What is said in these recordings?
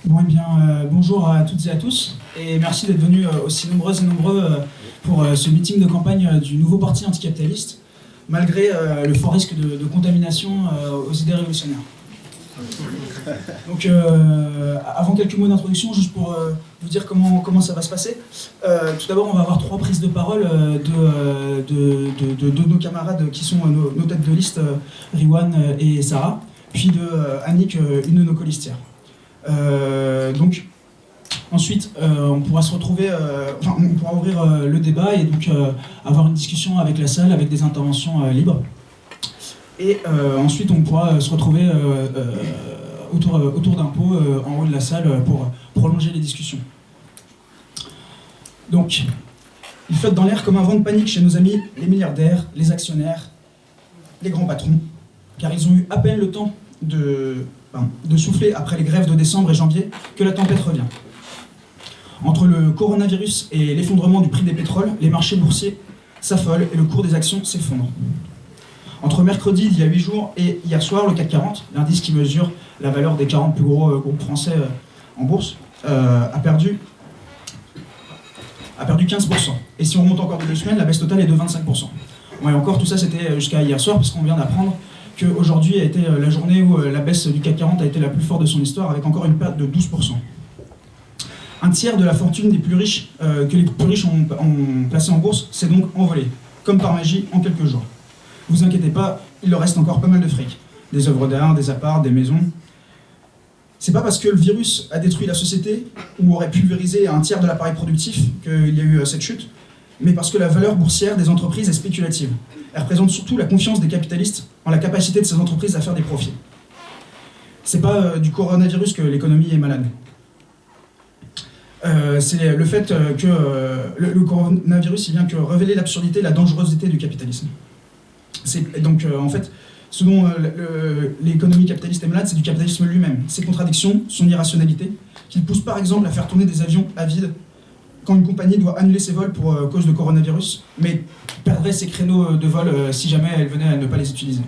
Bon, eh bien, bonjour à toutes et à tous, et merci d'être venus aussi nombreuses et nombreux pour ce meeting de campagne du nouveau parti anticapitaliste, malgré le fort risque de contamination aux idées révolutionnaires. Donc, avant quelques mots d'introduction, juste pour vous dire comment ça va se passer. Tout d'abord, on va avoir 3 prises de parole de nos camarades qui sont nos têtes de liste, Riwan et Sarah, puis de Annick, une de nos colistières. Donc, ensuite, on pourra se retrouver, on pourra ouvrir le débat et donc avoir une discussion avec la salle, avec des interventions libres. Et ensuite, on pourra se retrouver autour d'un pot en haut de la salle pour prolonger les discussions. Donc, il flotte dans l'air comme un vent de panique chez nos amis, les milliardaires, les actionnaires, les grands patrons, car ils ont eu à peine le temps de souffler après les grèves de décembre et janvier que la tempête revient. Entre le coronavirus et l'effondrement du prix des pétroles, les marchés boursiers s'affolent et le cours des actions s'effondre. Entre mercredi d'il y a 8 jours et hier soir, le CAC 40, l'indice qui mesure la valeur des 40 plus gros groupes français en bourse, a perdu 15%. Et si on remonte encore de 2 semaines, la baisse totale est de 25%. Bon, et encore, tout ça c'était jusqu'à hier soir, parce qu'on vient d'apprendre qu'aujourd'hui a été la journée où la baisse du CAC 40 a été la plus forte de son histoire, avec encore une perte de 12%. Un tiers de la fortune des plus riches que les plus riches ont placé en bourse s'est donc envolé, comme par magie, en quelques jours. Vous inquiétez pas, il leur reste encore pas mal de fric. Des œuvres d'art, des apparts, des maisons. C'est pas parce que le virus a détruit la société, ou aurait pulvérisé un tiers de l'appareil productif, qu'il y a eu cette chute, mais parce que la valeur boursière des entreprises est spéculative. Elle représente surtout la confiance des capitalistes en la capacité de ces entreprises à faire des profits. C'est pas du coronavirus que l'économie est malade. C'est le fait que le coronavirus il vient que révéler l'absurdité et la dangerosité du capitalisme. Donc en fait, ce dont l'économie capitaliste est malade, c'est du capitalisme lui-même, ses contradictions, son irrationalité, qui le pousse par exemple à faire tourner des avions à vide quand une compagnie doit annuler ses vols pour cause de coronavirus, mais perdrait ses créneaux de vol si jamais elle venait à ne pas les utiliser.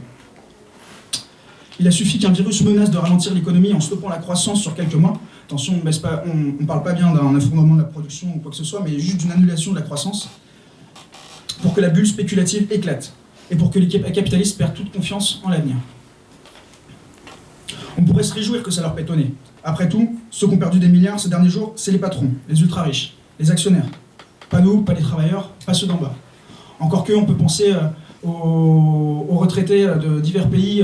Il a suffi qu'un virus menace de ralentir l'économie en stoppant la croissance sur quelques mois. Attention, on ne parle pas bien d'un effondrement de la production ou quoi que ce soit, mais juste d'une annulation de la croissance, pour que la bulle spéculative éclate, et pour que les capitalistes perdent toute confiance en l'avenir. On pourrait se réjouir que ça leur pète au nez. Après tout, ceux qui ont perdu des milliards ces derniers jours, c'est les patrons, les ultra-riches, les actionnaires. Pas nous, pas les travailleurs, pas ceux d'en bas. Encore que, on peut penser aux retraités de divers pays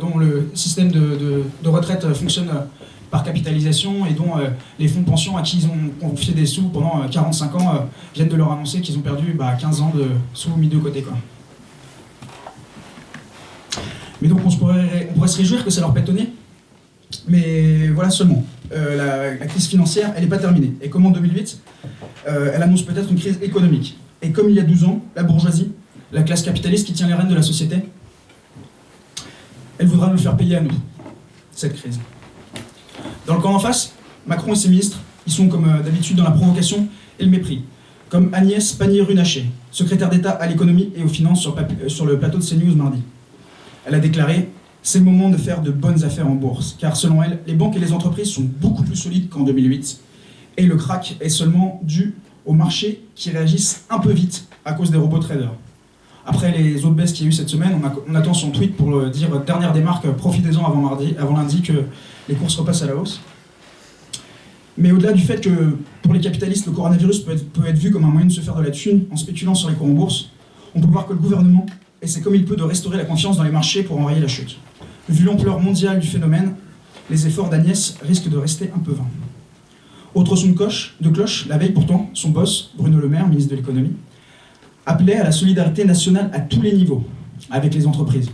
dont le système de retraite fonctionne par capitalisation et dont les fonds de pension à qui ils ont confié des sous pendant 45 ans viennent de leur annoncer qu'ils ont perdu 15 ans de sous mis de côté, quoi. Mais donc on pourrait se réjouir que ça leur pète au nez, mais voilà seulement. La crise financière, elle n'est pas terminée. Et comme en 2008, elle annonce peut-être une crise économique. Et comme il y a 12 ans, la bourgeoisie, la classe capitaliste qui tient les rênes de la société, elle voudra nous le faire payer à nous, cette crise. Dans le camp en face, Macron et ses ministres, ils sont comme d'habitude dans la provocation et le mépris. Comme Agnès Pannier-Runacher, secrétaire d'État à l'économie et aux finances sur le plateau de CNews mardi. Elle a déclaré « C'est le moment de faire de bonnes affaires en bourse », car selon elle, les banques et les entreprises sont beaucoup plus solides qu'en 2008, et le krach est seulement dû aux marchés qui réagissent un peu vite à cause des robots traders. Après les autres baisses qu'il y a eu cette semaine, on attend son tweet pour dire « Dernière des marques, profitez-en avant lundi que les courses repassent à la hausse ». Mais au-delà du fait que pour les capitalistes, le coronavirus peut être vu comme un moyen de se faire de la thune en spéculant sur les cours en bourse, on peut voir que le gouvernement essaie comme il peut de restaurer la confiance dans les marchés pour enrayer la chute. Vu l'ampleur mondiale du phénomène, les efforts d'Agnès risquent de rester un peu vains. Autre son de cloche, la veille pourtant, son boss, Bruno Le Maire, ministre de l'économie, appelait à la solidarité nationale à tous les niveaux, avec les entreprises.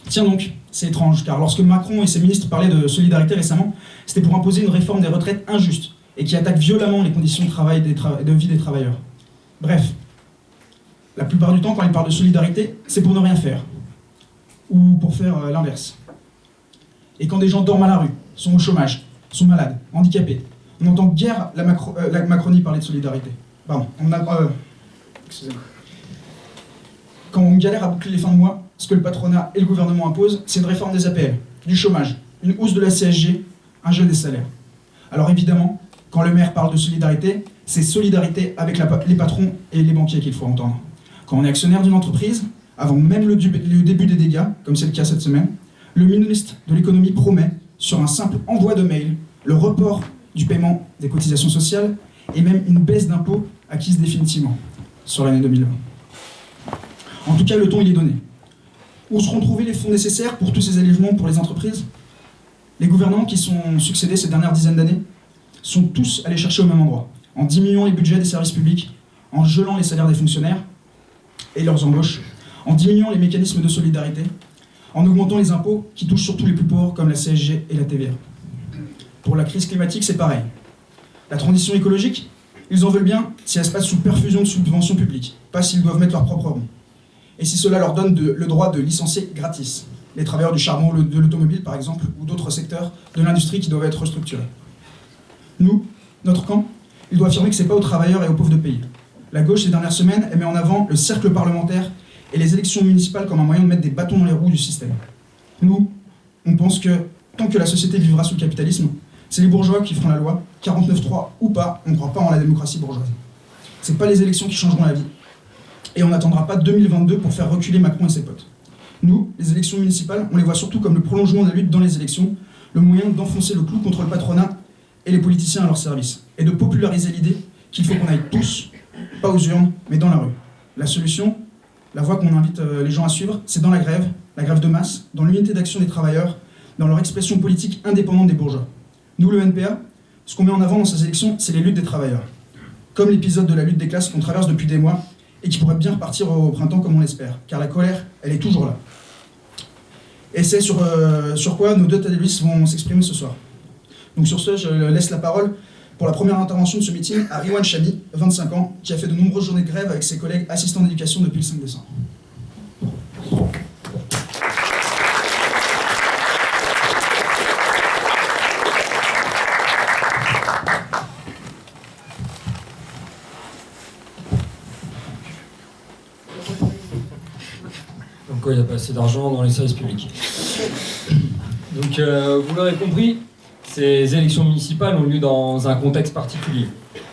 Tiens donc, c'est étrange, car lorsque Macron et ses ministres parlaient de solidarité récemment, c'était pour imposer une réforme des retraites injuste et qui attaque violemment les conditions de travail de vie des travailleurs. Bref, la plupart du temps, quand ils parlent de solidarité, c'est pour ne rien faire, ou pour faire l'inverse. Et quand des gens dorment à la rue, sont au chômage, sont malades, handicapés, on n'entend guère la Macronie parler de solidarité. Pardon, excusez-moi. Quand on galère à boucler les fins de mois, ce que le patronat et le gouvernement imposent, c'est une réforme des APL. du chômage, une hausse de la CSG, un gel des salaires. Alors évidemment, quand le maire parle de solidarité, c'est solidarité avec les patrons et les banquiers qu'il faut entendre. Quand on est actionnaire d'une entreprise, avant même le début des dégâts, comme c'est le cas cette semaine, le ministre de l'économie promet, sur un simple envoi de mail, le report du paiement des cotisations sociales et même une baisse d'impôts acquise définitivement sur l'année 2020. En tout cas, le ton il est donné. Où seront trouvés les fonds nécessaires pour tous ces allégements pour les entreprises? Les gouvernements qui sont succédés ces dernières dizaines d'années sont tous allés chercher au même endroit, en diminuant les budgets des services publics, en gelant les salaires des fonctionnaires et leurs embauches, en diminuant les mécanismes de solidarité, en augmentant les impôts qui touchent surtout les plus pauvres comme la CSG et la TVA. Pour la crise climatique, c'est pareil. La transition écologique, ils en veulent bien si elle se passe sous perfusion de subventions publiques, pas s'ils doivent mettre leur propre rond. Et si cela leur donne le droit de licencier gratis les travailleurs du charbon, de l'automobile par exemple, ou d'autres secteurs de l'industrie qui doivent être restructurés. Nous, notre camp, il doit affirmer que ce n'est pas aux travailleurs et aux pauvres de payer. La gauche, ces dernières semaines, elle met en avant le cercle parlementaire et les élections municipales comme un moyen de mettre des bâtons dans les roues du système. Nous, on pense que tant que la société vivra sous le capitalisme, c'est les bourgeois qui feront la loi, 49.3 ou pas, on ne croit pas en la démocratie bourgeoise. Ce n'est pas les élections qui changeront la vie. Et on n'attendra pas 2022 pour faire reculer Macron et ses potes. Nous, les élections municipales, on les voit surtout comme le prolongement de la lutte dans les élections, le moyen d'enfoncer le clou contre le patronat et les politiciens à leur service, et de populariser l'idée qu'il faut qu'on aille tous, pas aux urnes, mais dans la rue. La solution, la voie qu'on invite les gens à suivre, c'est dans la grève de masse, dans l'unité d'action des travailleurs, dans leur expression politique indépendante des bourgeois. Nous, le NPA, ce qu'on met en avant dans ces élections, c'est les luttes des travailleurs. Comme l'épisode de la lutte des classes qu'on traverse depuis des mois, et qui pourrait bien repartir au printemps comme on l'espère, car la colère, elle est toujours là. Et c'est sur quoi nos deux télésistes vont s'exprimer ce soir. Donc sur ce, je laisse la parole pour la première intervention de ce meeting à Riwan Chami, 25 ans, qui a fait de nombreuses journées de grève avec ses collègues assistants d'éducation depuis le 5 décembre. Il n'y a pas assez d'argent dans les services publics. Donc, vous l'aurez compris, ces élections municipales ont lieu dans un contexte particulier,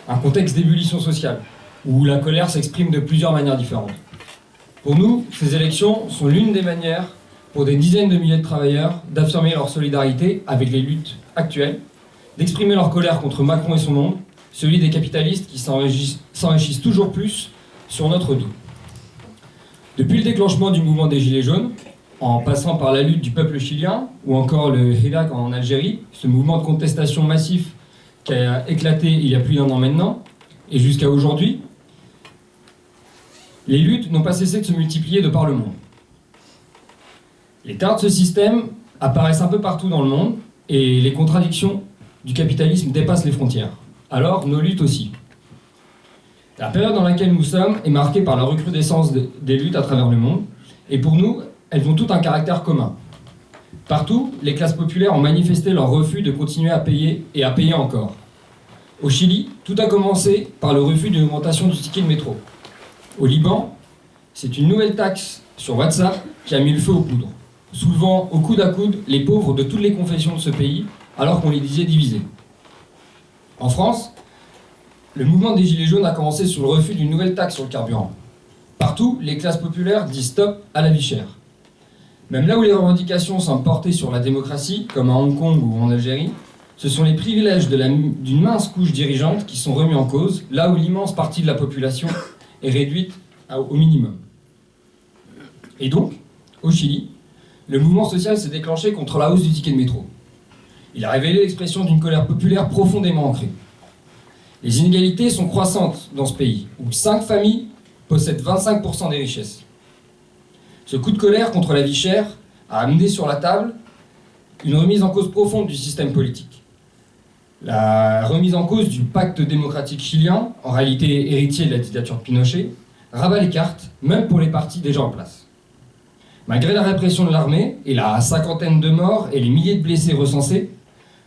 un contexte d'ébullition sociale, où la colère s'exprime de plusieurs manières différentes. Pour nous, ces élections sont l'une des manières, pour des dizaines de milliers de travailleurs, d'affirmer leur solidarité avec les luttes actuelles, d'exprimer leur colère contre Macron et son monde, celui des capitalistes qui s'enrichissent toujours plus sur notre dos. Depuis le déclenchement du mouvement des Gilets jaunes, en passant par la lutte du peuple chilien, ou encore le Hirak en Algérie, ce mouvement de contestation massif qui a éclaté il y a plus d'1 an maintenant, et jusqu'à aujourd'hui, les luttes n'ont pas cessé de se multiplier de par le monde. Les tares de ce système apparaissent un peu partout dans le monde, et les contradictions du capitalisme dépassent les frontières. Alors, nos luttes aussi. La période dans laquelle nous sommes est marquée par la recrudescence des luttes à travers le monde, et pour nous, elles ont toutes un caractère commun. Partout, les classes populaires ont manifesté leur refus de continuer à payer et à payer encore. Au Chili, tout a commencé par le refus d'une augmentation du ticket de métro. Au Liban, c'est une nouvelle taxe sur WhatsApp qui a mis le feu aux poudres, soulevant au coude à coude les pauvres de toutes les confessions de ce pays, alors qu'on les disait divisés. En France, le mouvement des Gilets jaunes a commencé sur le refus d'une nouvelle taxe sur le carburant. Partout, les classes populaires disent stop à la vie chère. Même là où les revendications semblent portées sur la démocratie, comme à Hong Kong ou en Algérie, ce sont les privilèges d'une mince couche dirigeante qui sont remis en cause, là où l'immense partie de la population est réduite au minimum. Et donc, au Chili, le mouvement social s'est déclenché contre la hausse du ticket de métro. Il a révélé l'expression d'une colère populaire profondément ancrée. Les inégalités sont croissantes dans ce pays, où 5 familles possèdent 25% des richesses. Ce coup de colère contre la vie chère a amené sur la table une remise en cause profonde du système politique. La remise en cause du pacte démocratique chilien, en réalité héritier de la dictature de Pinochet, rabat les cartes, même pour les partis déjà en place. Malgré la répression de l'armée et la 50aine de morts et les milliers de blessés recensés,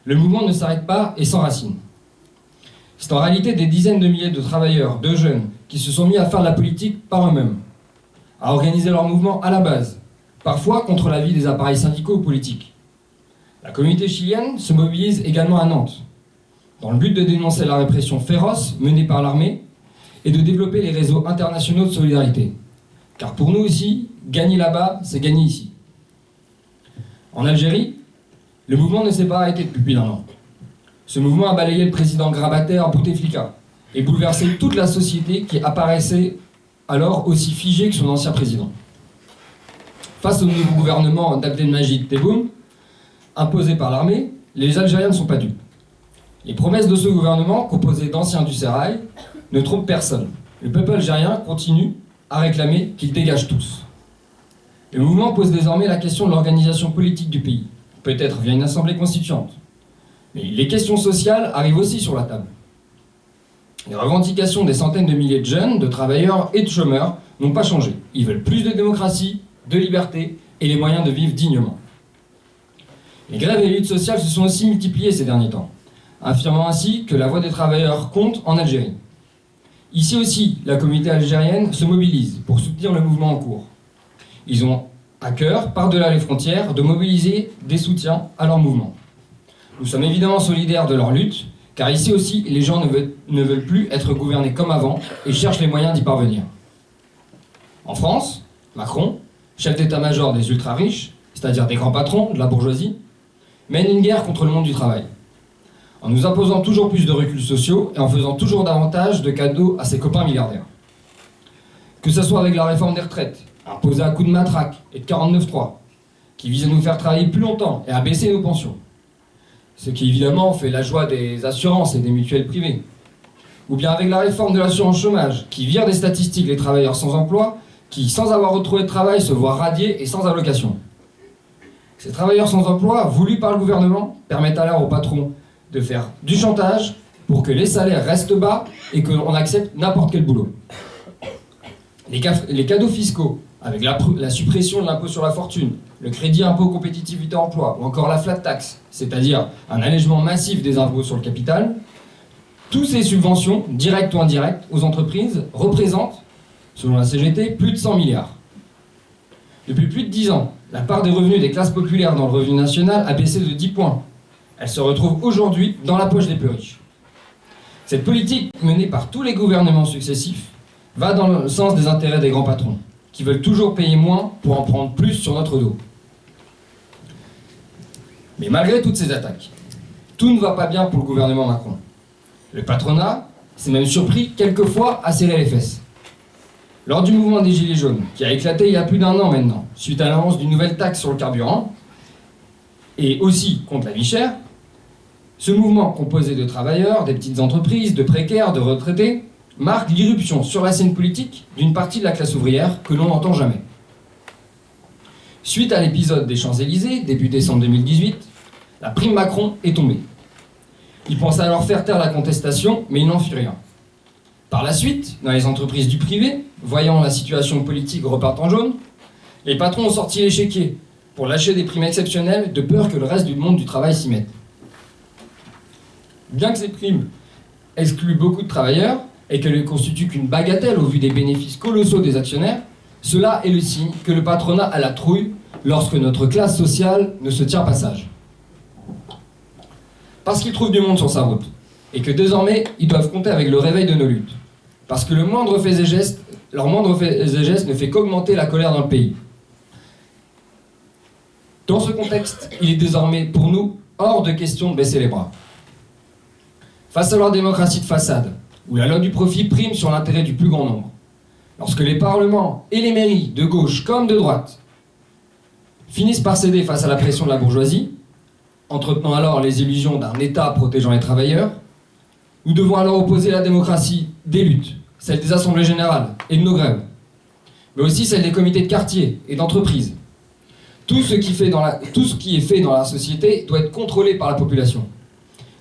le mouvement ne s'arrête pas et s'enracine. C'est en réalité des dizaines de milliers de travailleurs, de jeunes, qui se sont mis à faire de la politique par eux-mêmes, à organiser leur mouvement à la base, parfois contre l'avis des appareils syndicaux ou politiques. La communauté chilienne se mobilise également à Nantes, dans le but de dénoncer la répression féroce menée par l'armée et de développer les réseaux internationaux de solidarité. Car pour nous aussi, gagner là-bas, c'est gagner ici. En Algérie, le mouvement ne s'est pas arrêté depuis plus d'un an. Ce mouvement a balayé le président grabataire Bouteflika et bouleversé toute la société qui apparaissait alors aussi figée que son ancien président. Face au nouveau gouvernement d'Abdelmajid Tebboune, imposé par l'armée, les Algériens ne sont pas dupes. Les promesses de ce gouvernement, composé d'anciens du Sérail, ne trompent personne. Le peuple algérien continue à réclamer qu'ils dégagent tous. Le mouvement pose désormais la question de l'organisation politique du pays, peut-être via une assemblée constituante. Mais les questions sociales arrivent aussi sur la table. Les revendications des centaines de milliers de jeunes, de travailleurs et de chômeurs n'ont pas changé. Ils veulent plus de démocratie, de liberté et les moyens de vivre dignement. Les grèves et les luttes sociales se sont aussi multipliées ces derniers temps, affirmant ainsi que la voix des travailleurs compte en Algérie. Ici aussi, la communauté algérienne se mobilise pour soutenir le mouvement en cours. Ils ont à cœur, par-delà les frontières, de mobiliser des soutiens à leur mouvement. Nous sommes évidemment solidaires de leur lutte, car ici aussi, les gens ne veulent plus être gouvernés comme avant et cherchent les moyens d'y parvenir. En France, Macron, chef d'état-major des ultra-riches, c'est-à-dire des grands patrons de la bourgeoisie, mène une guerre contre le monde du travail, en nous imposant toujours plus de reculs sociaux et en faisant toujours davantage de cadeaux à ses copains milliardaires. Que ce soit avec la réforme des retraites, imposée à coups de matraque et de 49.3, qui vise à nous faire travailler plus longtemps et à baisser nos pensions, ce qui évidemment fait la joie des assurances et des mutuelles privées, ou bien avec la réforme de l'assurance chômage, qui vire des statistiques les travailleurs sans emploi, qui, sans avoir retrouvé de travail, se voient radiés et sans allocation. Ces travailleurs sans emploi, voulus par le gouvernement, permettent alors aux patrons de faire du chantage pour que les salaires restent bas et qu'on accepte n'importe quel boulot. Les cadeaux fiscaux, avec la suppression de l'impôt sur la fortune, le crédit impôt compétitivité emploi ou encore la flat tax, c'est-à-dire un allègement massif des impôts sur le capital, toutes ces subventions, directes ou indirectes, aux entreprises représentent, selon la CGT, plus de 100 milliards. Depuis plus de 10 ans, la part des revenus des classes populaires dans le revenu national a baissé de 10 points. Elle se retrouve aujourd'hui dans la poche des plus riches. Cette politique menée par tous les gouvernements successifs va dans le sens des intérêts des grands patrons, qui veulent toujours payer moins pour en prendre plus sur notre dos. Mais malgré toutes ces attaques, tout ne va pas bien pour le gouvernement Macron. Le patronat s'est même surpris quelquefois à serrer les fesses. Lors du mouvement des Gilets jaunes, qui a éclaté il y a plus d'un an maintenant, suite à l'annonce d'une nouvelle taxe sur le carburant, et aussi contre la vie chère, ce mouvement composé de travailleurs, des petites entreprises, de précaires, de retraités, marque l'irruption sur la scène politique d'une partie de la classe ouvrière que l'on n'entend jamais. Suite à l'épisode des Champs-Élysées, début décembre 2018, la prime Macron est tombée. Il pense alors faire taire la contestation, mais il n'en fit rien. Par la suite, dans les entreprises du privé, voyant la situation politique repartant en jaune, les patrons ont sorti l'échiquier pour lâcher des primes exceptionnelles de peur que le reste du monde du travail s'y mette. Bien que ces primes excluent beaucoup de travailleurs et qu'elles ne constituent qu'une bagatelle au vu des bénéfices colossaux des actionnaires, cela est le signe que le patronat a la trouille lorsque notre classe sociale ne se tient pas sage. Parce qu'ils trouvent du monde sur sa route et que désormais ils doivent compter avec le réveil de nos luttes. Parce que leur moindre fait et geste ne fait qu'augmenter la colère dans le pays. Dans ce contexte, il est désormais pour nous hors de question de baisser les bras. Face à leur démocratie de façade, où la loi du profit prime sur l'intérêt du plus grand nombre, lorsque les parlements et les mairies, de gauche comme de droite, finissent par céder face à la pression de la bourgeoisie, entretenant alors les illusions d'un État protégeant les travailleurs, nous devons alors opposer la démocratie des luttes, celle des assemblées générales et de nos grèves, mais aussi celle des comités de quartier et d'entreprise. Tout ce qui est fait dans la société doit être contrôlé par la population.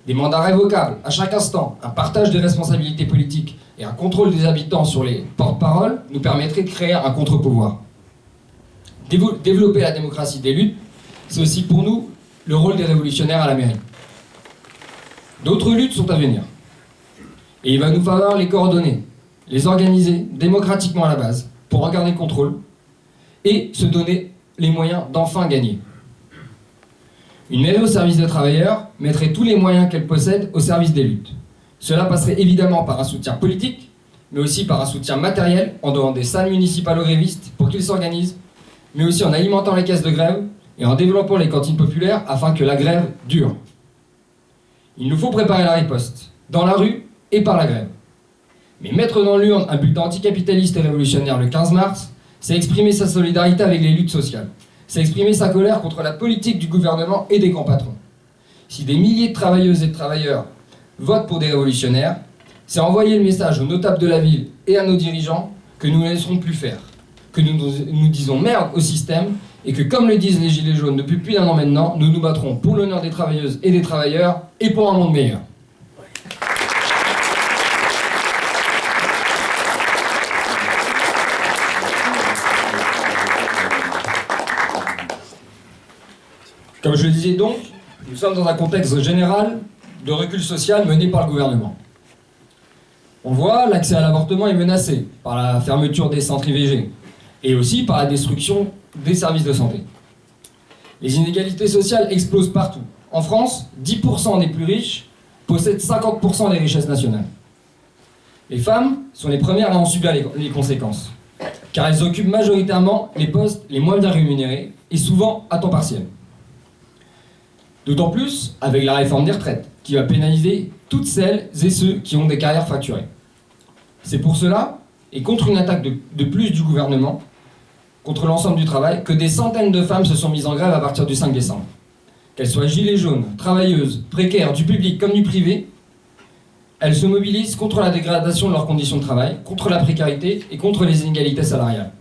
Des mandats révocables à chaque instant, un partage des responsabilités politiques et un contrôle des habitants sur les porte-paroles nous permettraient de créer un contre-pouvoir. Développer la démocratie des luttes, c'est aussi pour nous le rôle des révolutionnaires à la mairie. D'autres luttes sont à venir. Et il va nous falloir les coordonner, les organiser démocratiquement à la base, pour en garder le contrôle, et se donner les moyens d'enfin gagner. Une mairie au service des travailleurs mettrait tous les moyens qu'elle possède au service des luttes. Cela passerait évidemment par un soutien politique, mais aussi par un soutien matériel en donnant des salles municipales aux grévistes pour qu'ils s'organisent, mais aussi en alimentant les caisses de grève et en développant les cantines populaires afin que la grève dure. Il nous faut préparer la riposte, dans la rue et par la grève. Mais mettre dans l'urne un bulletin anticapitaliste et révolutionnaire le 15 mars, c'est exprimer sa solidarité avec les luttes sociales. C'est exprimer sa colère contre la politique du gouvernement et des grands patrons. Si des milliers de travailleuses et de travailleurs votent pour des révolutionnaires, c'est envoyer le message aux notables de la ville et à nos dirigeants que nous ne laisserons plus faire, que nous disons merde au système et que, comme le disent les Gilets jaunes depuis plus d'un an maintenant, nous nous battrons pour l'honneur des travailleuses et des travailleurs et pour un monde meilleur. Comme je le disais donc, nous sommes dans un contexte général de recul social mené par le gouvernement. On voit, l'accès à l'avortement est menacé par la fermeture des centres IVG et aussi par la destruction des services de santé. Les inégalités sociales explosent partout. En France, 10% des plus riches possèdent 50% des richesses nationales. Les femmes sont les premières à en subir les conséquences, car elles occupent majoritairement les postes les moins bien rémunérés et souvent à temps partiel. D'autant plus avec la réforme des retraites, qui va pénaliser toutes celles et ceux qui ont des carrières fracturées. C'est pour cela, et contre une attaque de plus du gouvernement, contre l'ensemble du travail, que des centaines de femmes se sont mises en grève à partir du 5 décembre. Qu'elles soient gilets jaunes, travailleuses, précaires, du public comme du privé, elles se mobilisent contre la dégradation de leurs conditions de travail, contre la précarité et contre les inégalités salariales.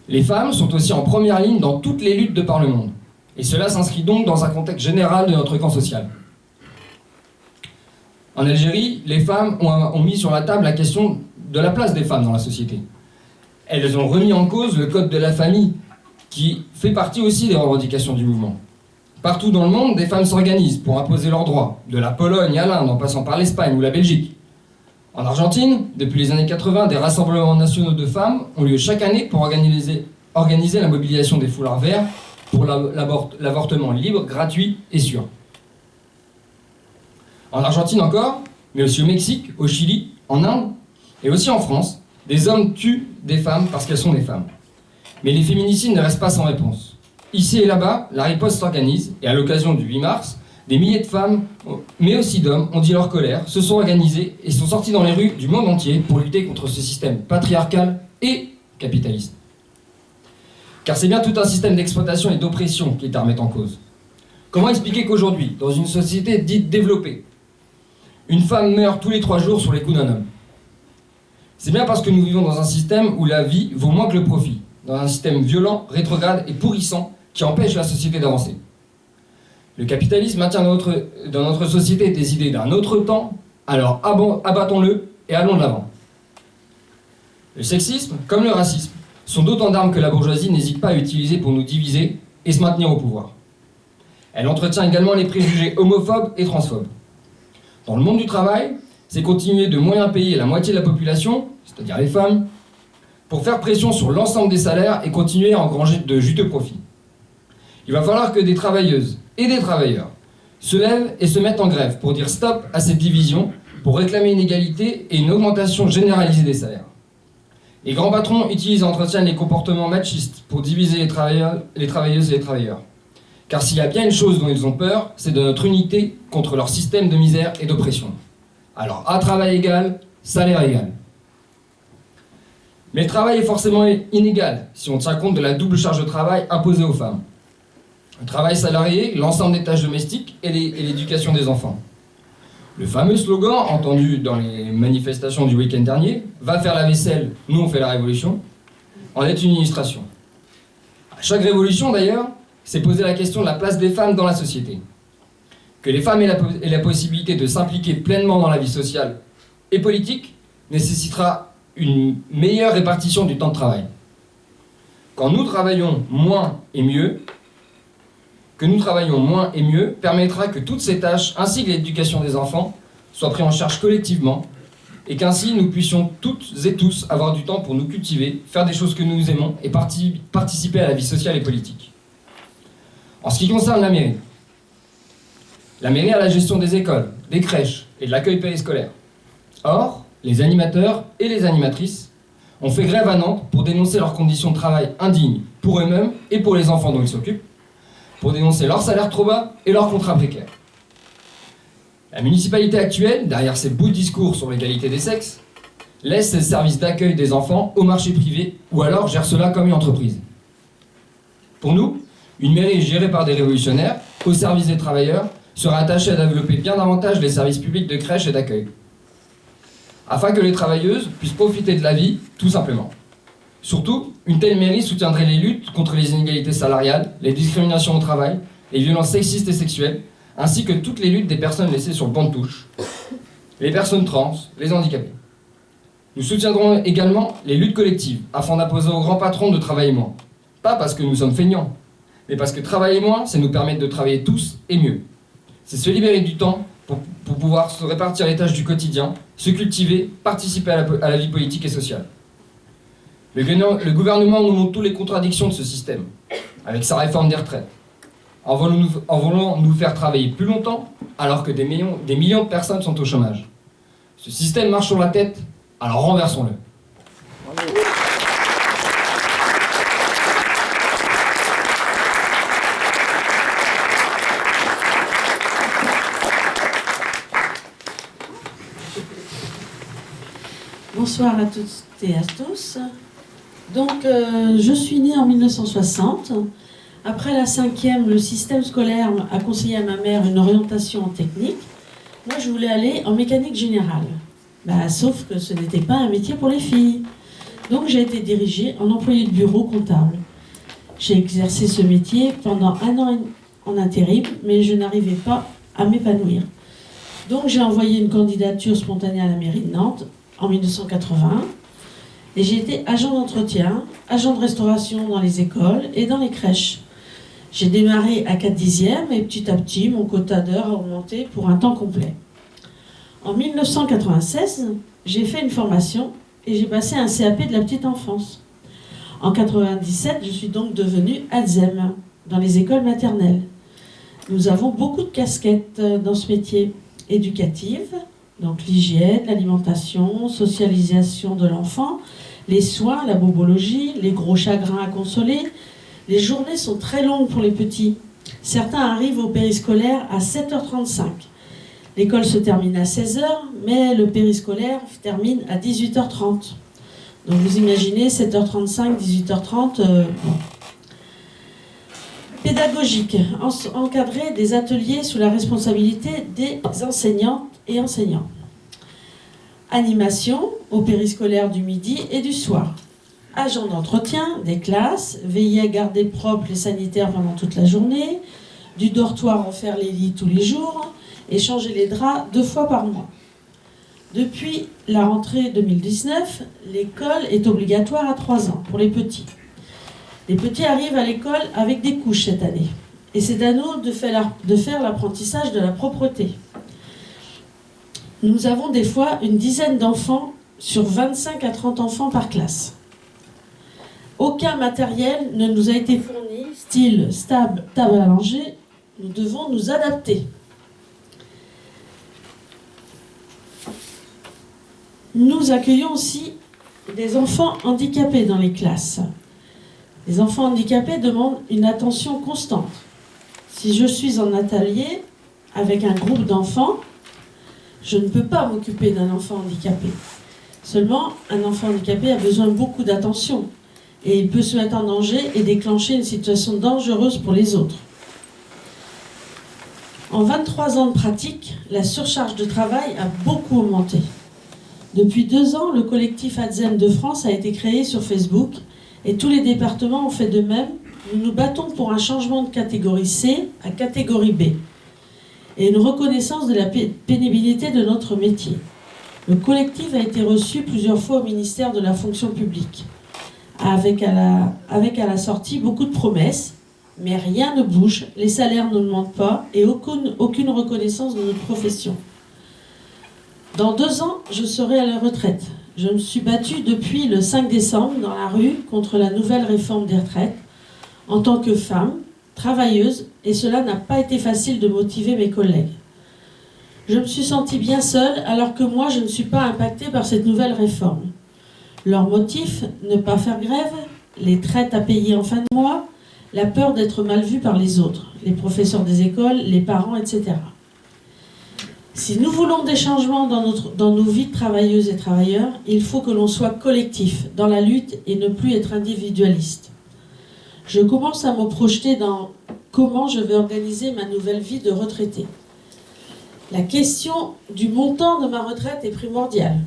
Les femmes sont aussi en première ligne dans toutes les luttes de par le monde. Et cela s'inscrit donc dans un contexte général de notre camp social. En Algérie, les femmes ont mis sur la table la question de la place des femmes dans la société. Elles ont remis en cause le code de la famille, qui fait partie aussi des revendications du mouvement. Partout dans le monde, des femmes s'organisent pour imposer leurs droits, de la Pologne à l'Inde, en passant par l'Espagne ou la Belgique. En Argentine, depuis les années 80, des rassemblements nationaux de femmes ont lieu chaque année pour organiser la mobilisation des foulards verts pour l'avortement libre, gratuit et sûr. En Argentine encore, mais aussi au Mexique, au Chili, en Inde et aussi en France, des hommes tuent des femmes parce qu'elles sont des femmes. Mais les féminicides ne restent pas sans réponse. Ici et là-bas, la riposte s'organise et à l'occasion du 8 mars, des milliers de femmes, mais aussi d'hommes, ont dit leur colère, se sont organisés et sont sortis dans les rues du monde entier pour lutter contre ce système patriarcal et capitaliste. Car c'est bien tout un système d'exploitation et d'oppression qui est à remettre en cause. Comment expliquer qu'aujourd'hui, dans une société dite développée, une femme meurt tous les 3 jours sur les coups d'un homme? C'est bien parce que nous vivons dans un système où la vie vaut moins que le profit, dans un système violent, rétrograde et pourrissant qui empêche la société d'avancer. Le capitalisme maintient dans notre société des idées d'un autre temps, alors abattons-le et allons de l'avant. Le sexisme, comme le racisme, sont d'autant d'armes que la bourgeoisie n'hésite pas à utiliser pour nous diviser et se maintenir au pouvoir. Elle entretient également les préjugés homophobes et transphobes. Dans le monde du travail, c'est continuer de moyen payer la moitié de la population, c'est-à-dire les femmes, pour faire pression sur l'ensemble des salaires et continuer à engranger de juteux profits. Il va falloir que des travailleuses et des travailleurs se lèvent et se mettent en grève pour dire stop à cette division, pour réclamer une égalité et une augmentation généralisée des salaires. Les grands patrons utilisent et entretiennent les comportements machistes pour diviser les travailleuses et les travailleurs. Car s'il y a bien une chose dont ils ont peur, c'est de notre unité contre leur système de misère et d'oppression. Alors, à travail égal, salaire égal. Mais le travail est forcément inégal si on tient compte de la double charge de travail imposée aux femmes. Le travail salarié, l'ensemble des tâches domestiques et l'éducation des enfants. Le fameux slogan entendu dans les manifestations du week-end dernier, « Va faire la vaisselle, nous on fait la révolution », en est une illustration. À chaque révolution d'ailleurs, c'est poser la question de la place des femmes dans la société. Que les femmes aient la possibilité de s'impliquer pleinement dans la vie sociale et politique nécessitera une meilleure répartition du temps de travail. Quand nous travaillons moins et mieux, permettra que toutes ces tâches, ainsi que l'éducation des enfants, soient prises en charge collectivement et qu'ainsi nous puissions toutes et tous avoir du temps pour nous cultiver, faire des choses que nous aimons et participer à la vie sociale et politique. En ce qui concerne la mairie a la gestion des écoles, des crèches et de l'accueil périscolaire. Or, les animateurs et les animatrices ont fait grève à Nantes pour dénoncer leurs conditions de travail indignes pour eux-mêmes et pour les enfants dont ils s'occupent, pour dénoncer leur salaire trop bas et leurs contrats précaires. La municipalité actuelle, derrière ses beaux discours sur l'égalité des sexes, laisse ses services d'accueil des enfants au marché privé ou alors gère cela comme une entreprise. Pour nous, une mairie gérée par des révolutionnaires, au service des travailleurs, serait attachée à développer bien davantage les services publics de crèche et d'accueil, afin que les travailleuses puissent profiter de la vie, tout simplement. Surtout, une telle mairie soutiendrait les luttes contre les inégalités salariales, les discriminations au travail, les violences sexistes et sexuelles, ainsi que toutes les luttes des personnes laissées sur le banc de touche, les personnes trans, les handicapés. Nous soutiendrons également les luttes collectives, afin d'imposer aux grands patrons de travailler moins. Pas parce que nous sommes feignants, mais parce que travailler moins, c'est nous permettre de travailler tous et mieux. C'est se libérer du temps pour pouvoir se répartir les tâches du quotidien, se cultiver, participer à la vie politique et sociale. Le gouvernement nous montre toutes les contradictions de ce système, avec sa réforme des retraites, en voulant nous faire travailler plus longtemps, alors que des millions de personnes sont au chômage. Ce système marche sur la tête, alors renversons-le. Bonsoir à toutes et à tous. Donc, je suis née en 1960. Après la 5e, le système scolaire a conseillé à ma mère une orientation technique. Moi, je voulais aller en mécanique générale. Sauf que ce n'était pas un métier pour les filles. Donc, j'ai été dirigée en employée de bureau comptable. J'ai exercé ce métier pendant 1 an en intérim, mais je n'arrivais pas à m'épanouir. Donc, j'ai envoyé une candidature spontanée à la mairie de Nantes en 1981, et j'ai été agent d'entretien, agent de restauration dans les écoles et dans les crèches. J'ai démarré à 4/10 et petit à petit, mon quota d'heures a augmenté pour un temps complet. En 1996, j'ai fait une formation et j'ai passé un CAP de la petite enfance. En 1997, je suis donc devenue ADSEM dans les écoles maternelles. Nous avons beaucoup de casquettes dans ce métier éducative, donc l'hygiène, l'alimentation, socialisation de l'enfant, les soins, la bobologie, les gros chagrins à consoler. Les journées sont très longues pour les petits. Certains arrivent au périscolaire à 7h35. L'école se termine à 16h, mais le périscolaire termine à 18h30. Donc vous imaginez 7h35, 18h30. Pédagogique, encadrer des ateliers sous la responsabilité des enseignantes et enseignants. Animation au périscolaire du midi et du soir. Agent d'entretien des classes, veiller à garder propres les sanitaires pendant toute la journée, du dortoir refaire les lits tous les jours et changer les draps 2 fois par mois. Depuis la rentrée 2019, l'école est obligatoire à 3 ans pour les petits. Les petits arrivent à l'école avec des couches cette année. Et c'est à nous de faire l'apprentissage de la propreté. Nous avons des fois une dizaine d'enfants sur 25 à 30 enfants par classe. Aucun matériel ne nous a été fourni, style table à manger. Nous devons nous adapter. Nous accueillons aussi des enfants handicapés dans les classes. Les enfants handicapés demandent une attention constante. Si je suis en atelier avec un groupe d'enfants, je ne peux pas m'occuper d'un enfant handicapé. Seulement, un enfant handicapé a besoin de beaucoup d'attention et il peut se mettre en danger et déclencher une situation dangereuse pour les autres. En 23 ans de pratique, la surcharge de travail a beaucoup augmenté. Depuis 2 ans, le collectif ADSEM de France a été créé sur Facebook et tous les départements ont fait de même. Nous nous battons pour un changement de catégorie C à catégorie B et une reconnaissance de la pénibilité de notre métier. Le collectif a été reçu plusieurs fois au ministère de la fonction publique, avec à la sortie beaucoup de promesses, mais rien ne bouge, les salaires n'augmentent pas et aucune reconnaissance de notre profession. Dans 2 ans, je serai à la retraite. Je me suis battue depuis le 5 décembre dans la rue contre la nouvelle réforme des retraites, en tant que femme, travailleuse, et cela n'a pas été facile de motiver mes collègues. Je me suis sentie bien seule, alors que moi, je ne suis pas impactée par cette nouvelle réforme. Leur motif, ne pas faire grève, les traites à payer en fin de mois, la peur d'être mal vue par les autres, les professeurs des écoles, les parents, etc. Si nous voulons des changements dans nos vies de travailleuses et travailleurs, il faut que l'on soit collectif dans la lutte et ne plus être individualiste. Je commence à me projeter dans comment je vais organiser ma nouvelle vie de retraité. La question du montant de ma retraite est primordiale.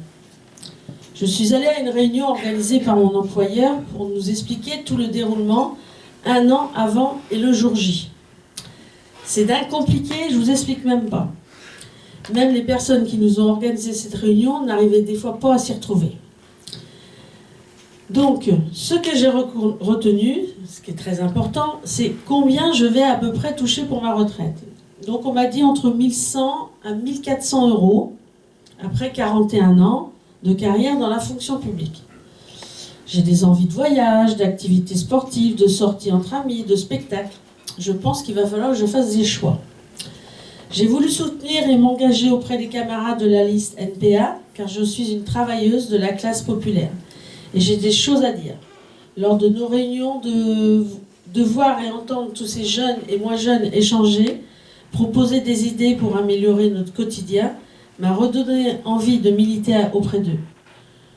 Je suis allée à une réunion organisée par mon employeur pour nous expliquer tout le déroulement un an avant et le jour J. C'est dingue compliqué, je vous explique même pas. Même les personnes qui nous ont organisé cette réunion n'arrivaient des fois pas à s'y retrouver. Donc, ce que j'ai retenu, ce qui est très important, c'est combien je vais à peu près toucher pour ma retraite. Donc, on m'a dit entre 1100 à 1400 euros après 41 ans de carrière dans la fonction publique. J'ai des envies de voyage, d'activités sportives, de sorties entre amis, de spectacles. Je pense qu'il va falloir que je fasse des choix. J'ai voulu soutenir et m'engager auprès des camarades de la liste NPA, car je suis une travailleuse de la classe populaire. Et j'ai des choses à dire. Lors de nos réunions, de voir et entendre tous ces jeunes et moins jeunes échanger, proposer des idées pour améliorer notre quotidien, m'a redonné envie de militer auprès d'eux.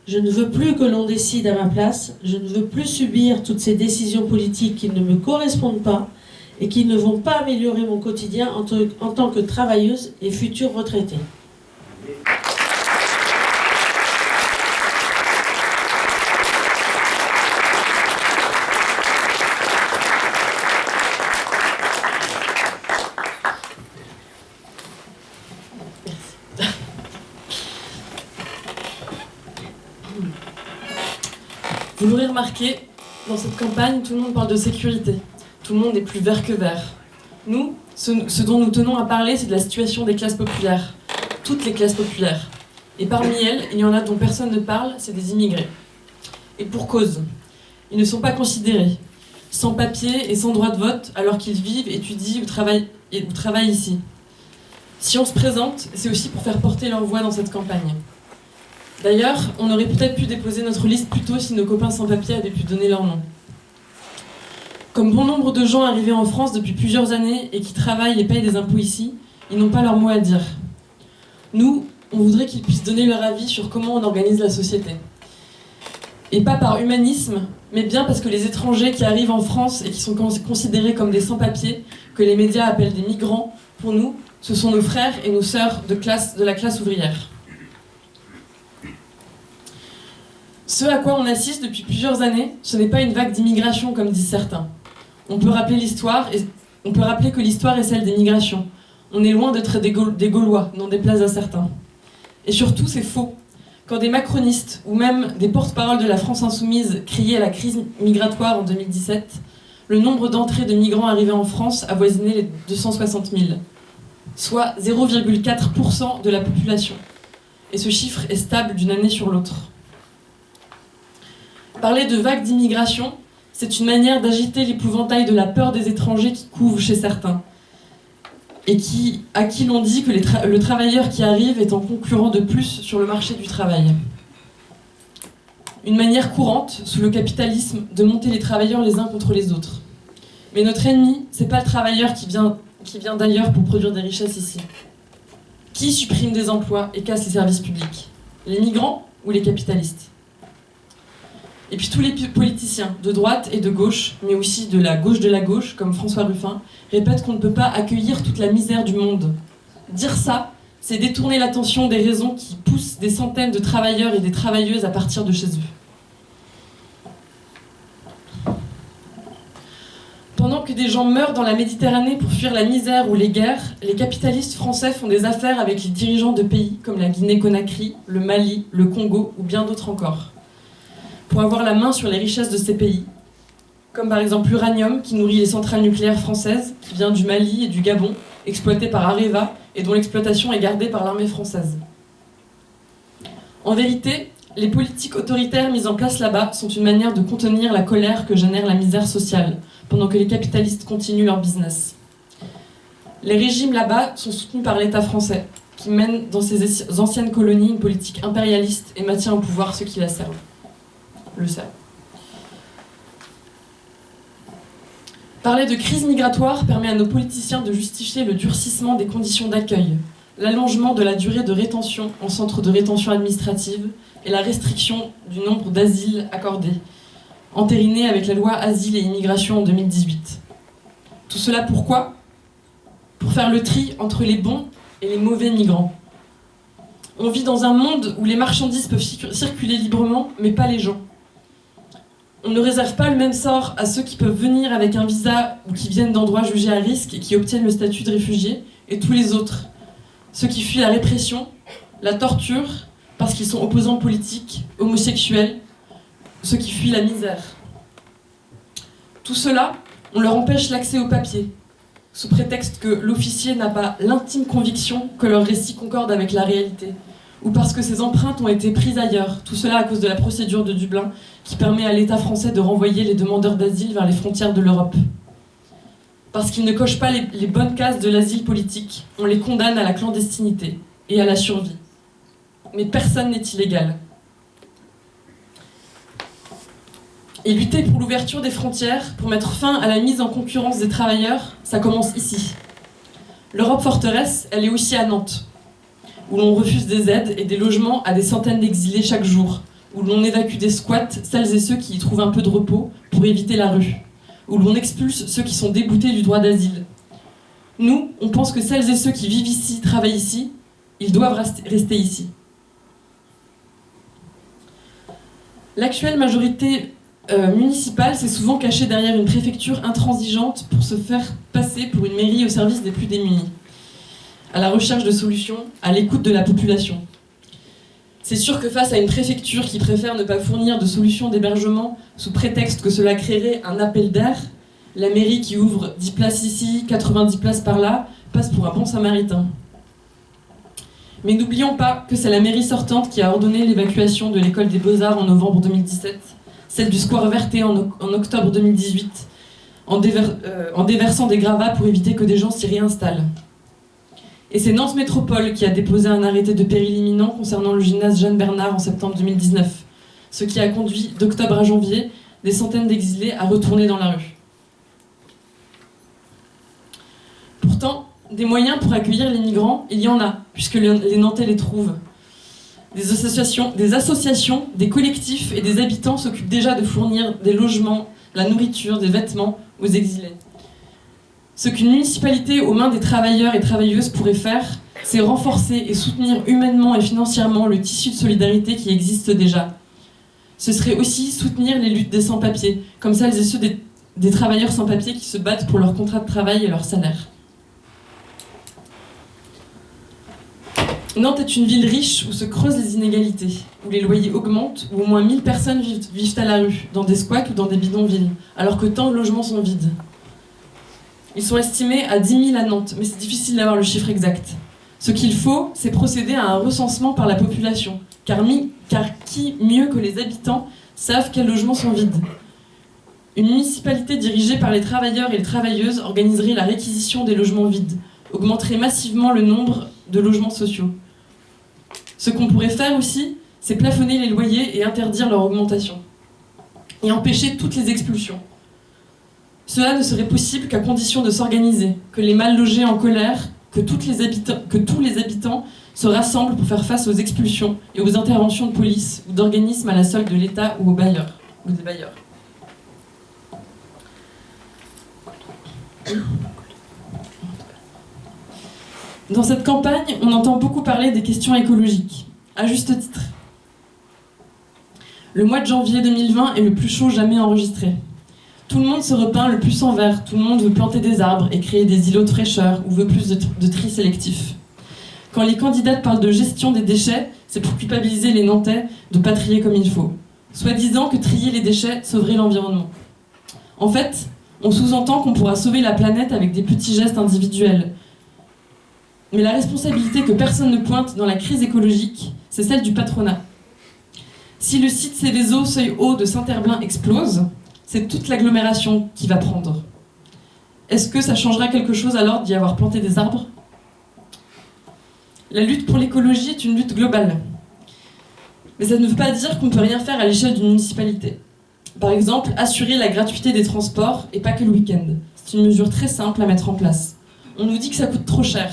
Je ne veux plus que l'on décide à ma place, je ne veux plus subir toutes ces décisions politiques qui ne me correspondent pas et qui ne vont pas améliorer mon quotidien en tant que travailleuse et future retraitée. Vous l'aurez remarqué, dans cette campagne, tout le monde parle de sécurité. Tout le monde est plus vert que vert. Nous, ce dont nous tenons à parler, c'est de la situation des classes populaires. Toutes les classes populaires. Et parmi elles, il y en a dont personne ne parle, c'est des immigrés. Et pour cause. Ils ne sont pas considérés. Sans papier et sans droit de vote, alors qu'ils vivent, étudient ou travaillent ici. Si on se présente, c'est aussi pour faire porter leur voix dans cette campagne. D'ailleurs, on aurait peut-être pu déposer notre liste plus tôt si nos copains sans-papiers avaient pu donner leur nom. Comme bon nombre de gens arrivés en France depuis plusieurs années et qui travaillent et payent des impôts ici, ils n'ont pas leur mot à dire. Nous, on voudrait qu'ils puissent donner leur avis sur comment on organise la société. Et pas par humanisme, mais bien parce que les étrangers qui arrivent en France et qui sont considérés comme des sans-papiers, que les médias appellent des migrants, pour nous, ce sont nos frères et nos sœurs de la classe ouvrière. Ce à quoi on assiste depuis plusieurs années, ce n'est pas une vague d'immigration comme disent certains. On peut rappeler que l'histoire est celle des migrations. On est loin d'être des Gaulois, n'en déplaise à certains. Et surtout, c'est faux. Quand des macronistes ou même des porte-paroles de la France insoumise criaient à la crise migratoire en 2017, le nombre d'entrées de migrants arrivés en France avoisinait les 260 000, soit 0,4% de la population. Et ce chiffre est stable d'une année sur l'autre. Parler de vague d'immigration, c'est une manière d'agiter l'épouvantail de la peur des étrangers qui couve chez certains, et à qui l'on dit que le travailleur qui arrive est un concurrent de plus sur le marché du travail. Une manière courante, sous le capitalisme, de monter les travailleurs les uns contre les autres. Mais notre ennemi, c'est pas le travailleur qui vient d'ailleurs pour produire des richesses ici. Qui supprime des emplois et casse les services publics? Les migrants ou les capitalistes? Et puis tous les politiciens, de droite et de gauche, mais aussi de la gauche, comme François Ruffin, répètent qu'on ne peut pas accueillir toute la misère du monde. Dire ça, c'est détourner l'attention des raisons qui poussent des centaines de travailleurs et des travailleuses à partir de chez eux. Pendant que des gens meurent dans la Méditerranée pour fuir la misère ou les guerres, les capitalistes français font des affaires avec les dirigeants de pays comme la Guinée-Conakry, le Mali, le Congo ou bien d'autres encore, pour avoir la main sur les richesses de ces pays, comme par exemple l'uranium qui nourrit les centrales nucléaires françaises, qui vient du Mali et du Gabon, exploité par Areva et dont l'exploitation est gardée par l'armée française. En vérité, Les politiques autoritaires mises en place là-bas sont une manière de contenir la colère que génère la misère sociale, pendant que les capitalistes continuent leur business. Les régimes là-bas sont soutenus par l'État français, qui mène dans ses anciennes colonies une politique impérialiste et maintient au pouvoir ceux qui la servent. Le servent. Parler de crise migratoire permet à nos politiciens de justifier le durcissement des conditions d'accueil, l'allongement de la durée de rétention en centre de rétention administrative et la restriction du nombre d'asiles accordés, entériné avec la loi Asile et Immigration en 2018. Tout cela pourquoi ? Pour faire le tri entre les bons et les mauvais migrants. On vit dans un monde où les marchandises peuvent circuler librement, mais pas les gens. On ne réserve pas le même sort à ceux qui peuvent venir avec un visa ou qui viennent d'endroits jugés à risque et qui obtiennent le statut de réfugié, et tous les autres. Ceux qui fuient la répression, la torture, parce qu'ils sont opposants politiques, homosexuels, ceux qui fuient la misère. Tout cela, on leur empêche l'accès au papier, sous prétexte que l'officier n'a pas l'intime conviction que leur récit concorde avec la réalité, ou parce que ces empreintes ont été prises ailleurs, tout cela à cause de la procédure de Dublin, qui permet à l'État français de renvoyer les demandeurs d'asile vers les frontières de l'Europe. Parce qu'ils ne cochent pas les bonnes cases de l'asile politique, on les condamne à la clandestinité et à la survie. Mais personne n'est illégal. Et lutter pour l'ouverture des frontières, pour mettre fin à la mise en concurrence des travailleurs, ça commence ici. L'Europe forteresse, elle est aussi à Nantes, où l'on refuse des aides et des logements à des centaines d'exilés chaque jour, où l'on évacue des squats, celles et ceux qui y trouvent un peu de repos, pour éviter la rue, où l'on expulse ceux qui sont déboutés du droit d'asile. Nous, on pense que celles et ceux qui vivent ici, travaillent ici, ils doivent rester ici. L'actuelle majorité municipale s'est souvent cachée derrière une préfecture intransigeante pour se faire passer pour une mairie au service des plus démunis, à la recherche de solutions, à l'écoute de la population. C'est sûr que face à une préfecture qui préfère ne pas fournir de solutions d'hébergement sous prétexte que cela créerait un appel d'air, la mairie qui ouvre 10 places ici, 90 places par là, passe pour un bon samaritain. Mais n'oublions pas que c'est la mairie sortante qui a ordonné l'évacuation de l'école des Beaux-Arts en novembre 2017, celle du square Verté en octobre 2018, en déversant des gravats pour éviter que des gens s'y réinstallent. Et c'est Nantes Métropole qui a déposé un arrêté de péril imminent concernant le gymnase Jeanne Bernard en septembre 2019, ce qui a conduit d'octobre à janvier des centaines d'exilés à retourner dans la rue. Pourtant, des moyens pour accueillir les migrants, il y en a, puisque les Nantais les trouvent. Des associations, des collectifs et des habitants s'occupent déjà de fournir des logements, la nourriture, des vêtements aux exilés. Ce qu'une municipalité aux mains des travailleurs et travailleuses pourrait faire, c'est renforcer et soutenir humainement et financièrement le tissu de solidarité qui existe déjà. Ce serait aussi soutenir les luttes des sans-papiers, comme celles et ceux des travailleurs sans-papiers qui se battent pour leur contrat de travail et leur salaire. Nantes est une ville riche où se creusent les inégalités, où les loyers augmentent, où au moins 1000 personnes vivent à la rue, dans des squats ou dans des bidonvilles, alors que tant de logements sont vides. Ils sont estimés à 10 000 à Nantes, mais c'est difficile d'avoir le chiffre exact. Ce qu'il faut, c'est procéder à un recensement par la population, car qui mieux que les habitants savent quels logements sont vides. Une municipalité dirigée par les travailleurs et les travailleuses organiserait la réquisition des logements vides, augmenterait massivement le nombre de logements sociaux. Ce qu'on pourrait faire aussi, c'est plafonner les loyers et interdire leur augmentation, et empêcher toutes les expulsions. Cela ne serait possible qu'à condition de s'organiser, que les mal logés en colère, que tous les habitants se rassemblent pour faire face aux expulsions et aux interventions de police ou d'organismes à la solde de l'État ou aux bailleurs, ou des bailleurs. Dans cette campagne, on entend beaucoup parler des questions écologiques, à juste titre. Le mois de janvier 2020 est le plus chaud jamais enregistré. Tout le monde se repeint le puce en vert, tout le monde veut planter des arbres et créer des îlots de fraîcheur ou veut plus de tri sélectif. Quand les candidates parlent de gestion des déchets, c'est pour culpabiliser les Nantais de ne pas trier comme il faut, soi-disant que trier les déchets sauverait l'environnement. En fait, on sous-entend qu'on pourra sauver la planète avec des petits gestes individuels. Mais la responsabilité que personne ne pointe dans la crise écologique, c'est celle du patronat. Si le site Céveso Seuil Haut de Saint-Herblain explose, c'est toute l'agglomération qui va prendre. Est-ce que ça changera quelque chose alors d'y avoir planté des arbres ? La lutte pour l'écologie est une lutte globale. Mais ça ne veut pas dire qu'on ne peut rien faire à l'échelle d'une municipalité. Par exemple, assurer la gratuité des transports et pas que le week-end. C'est une mesure très simple à mettre en place. On nous dit que ça coûte trop cher.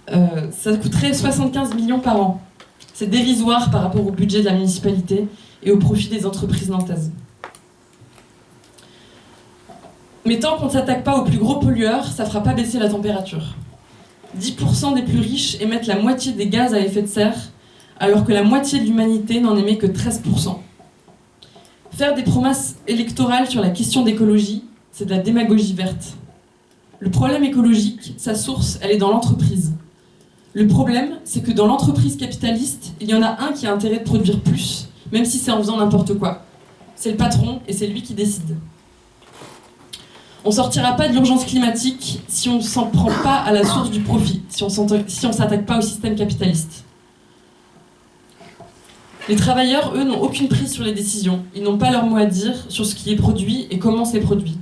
Ça coûterait 75 millions par an. C'est dérisoire par rapport au budget de la municipalité et au profit des entreprises nantaises. Mais tant qu'on ne s'attaque pas aux plus gros pollueurs, ça ne fera pas baisser la température. 10% des plus riches émettent la moitié des gaz à effet de serre, alors que la moitié de l'humanité n'en émet que 13%. Faire des promesses électorales sur la question d'écologie, c'est de la démagogie verte. Le problème écologique, sa source, elle est dans l'entreprise. Le problème, c'est que dans l'entreprise capitaliste, il y en a un qui a intérêt de produire plus, même si c'est en faisant n'importe quoi. C'est le patron et c'est lui qui décide. On ne sortira pas de l'urgence climatique si on ne s'en prend pas à la source du profit, si on ne s'attaque pas au système capitaliste. Les travailleurs, eux, n'ont aucune prise sur les décisions. Ils n'ont pas leur mot à dire sur ce qui est produit et comment c'est produit.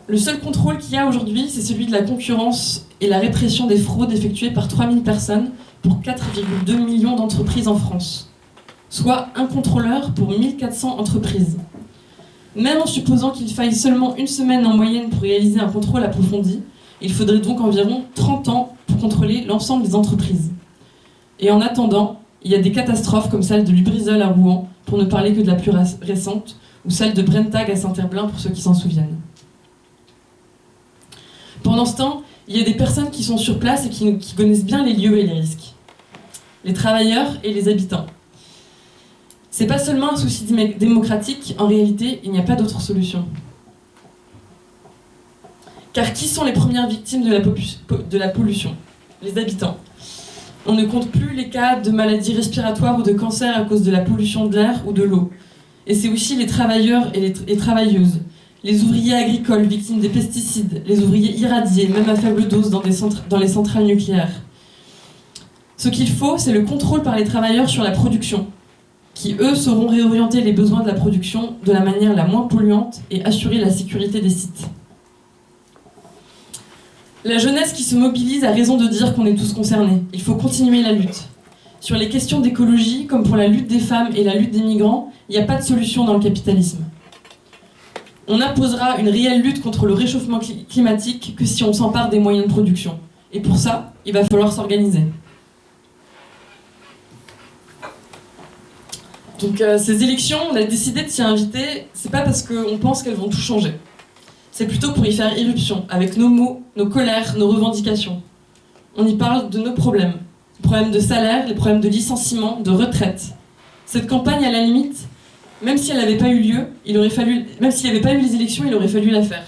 Le seul contrôle qu'il y a aujourd'hui, c'est celui de la concurrence et la répression des fraudes effectuées par 3000 personnes pour 4,2 millions d'entreprises en France, soit un contrôleur pour 1400 entreprises. Même en supposant qu'il faille seulement une semaine en moyenne pour réaliser un contrôle approfondi, il faudrait donc environ 30 ans pour contrôler l'ensemble des entreprises. Et en attendant, il y a des catastrophes comme celle de Lubrizol à Rouen, pour ne parler que de la plus récente, ou celle de Brenntag à Saint-Herblain, pour ceux qui s'en souviennent. Pendant ce temps, il y a des personnes qui sont sur place et qui connaissent bien les lieux et les risques. Les travailleurs et les habitants. C'est pas seulement un souci démocratique, en réalité, il n'y a pas d'autre solution. Car qui sont les premières victimes de la pollution ? Les habitants. On ne compte plus les cas de maladies respiratoires ou de cancer à cause de la pollution de l'air ou de l'eau. Et c'est aussi les travailleurs et les travailleuses, les ouvriers agricoles victimes des pesticides, les ouvriers irradiés, même à faible dose dans les centrales nucléaires. Ce qu'il faut, c'est le contrôle par les travailleurs sur la production, qui, eux, sauront réorienter les besoins de la production de la manière la moins polluante et assurer la sécurité des sites. La jeunesse qui se mobilise a raison de dire qu'on est tous concernés. Il faut continuer la lutte. Sur les questions d'écologie, comme pour la lutte des femmes et la lutte des migrants, il n'y a pas de solution dans le capitalisme. On imposera une réelle lutte contre le réchauffement climatique que si on s'empare des moyens de production. Et pour ça, il va falloir s'organiser. Donc ces élections, on a décidé de s'y inviter, c'est pas parce qu'on pense qu'elles vont tout changer. C'est plutôt pour y faire irruption, avec nos mots, nos colères, nos revendications. On y parle de nos problèmes. Les problèmes de salaire, les problèmes de licenciement, de retraite. Cette campagne, à la limite, même si elle n'avait pas eu lieu, même s'il n'y avait pas eu les élections, il aurait fallu la faire.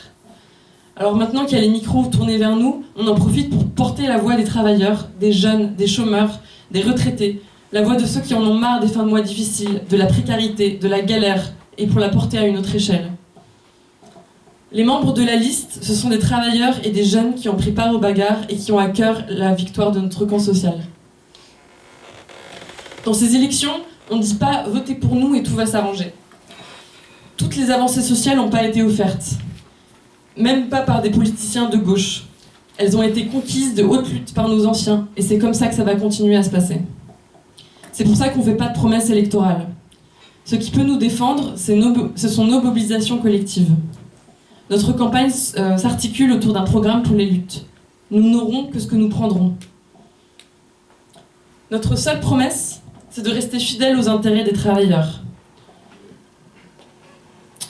Alors maintenant qu'il y a les micros tournés vers nous, on en profite pour porter la voix des travailleurs, des jeunes, des chômeurs, des retraités, la voix de ceux qui en ont marre des fins de mois difficiles, de la précarité, de la galère, et pour la porter à une autre échelle. Les membres de la liste, ce sont des travailleurs et des jeunes qui ont pris part aux bagarres et qui ont à cœur la victoire de notre camp social. Dans ces élections, on ne dit pas « votez pour nous et tout va s'arranger ». Toutes les avancées sociales n'ont pas été offertes, même pas par des politiciens de gauche. Elles ont été conquises de haute lutte par nos anciens, et c'est comme ça que ça va continuer à se passer. C'est pour ça qu'on ne fait pas de promesses électorales. Ce qui peut nous défendre, ce sont nos mobilisations collectives. Notre campagne s'articule autour d'un programme pour les luttes. Nous n'aurons que ce que nous prendrons. Notre seule promesse, c'est de rester fidèles aux intérêts des travailleurs.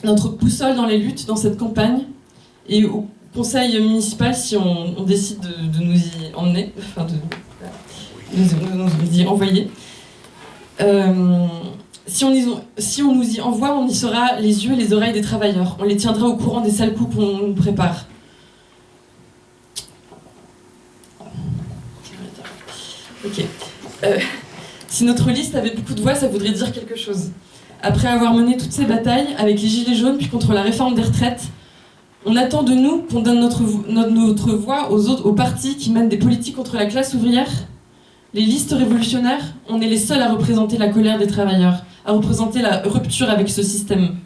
Notre boussole dans les luttes, dans cette campagne, et au conseil municipal, si on décide de nous y emmener, enfin de nous y envoyer, si on nous y envoie, on y sera les yeux et les oreilles des travailleurs. On les tiendra au courant des sales coups qu'on nous prépare. Ok. Si notre liste avait beaucoup de voix, ça voudrait dire quelque chose. Après avoir mené toutes ces batailles, avec les gilets jaunes, puis contre la réforme des retraites, on attend de nous qu'on donne notre voix aux partis qui mènent des politiques contre la classe ouvrière. Les listes révolutionnaires, on est les seuls à représenter la colère des travailleurs, à représenter la rupture avec ce système.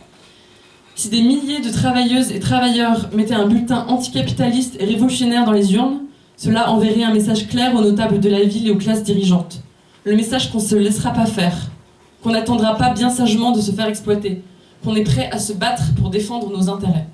Si des milliers de travailleuses et travailleurs mettaient un bulletin anticapitaliste et révolutionnaire dans les urnes, cela enverrait un message clair aux notables de la ville et aux classes dirigeantes. Le message qu'on ne se laissera pas faire, qu'on n'attendra pas bien sagement de se faire exploiter, qu'on est prêt à se battre pour défendre nos intérêts.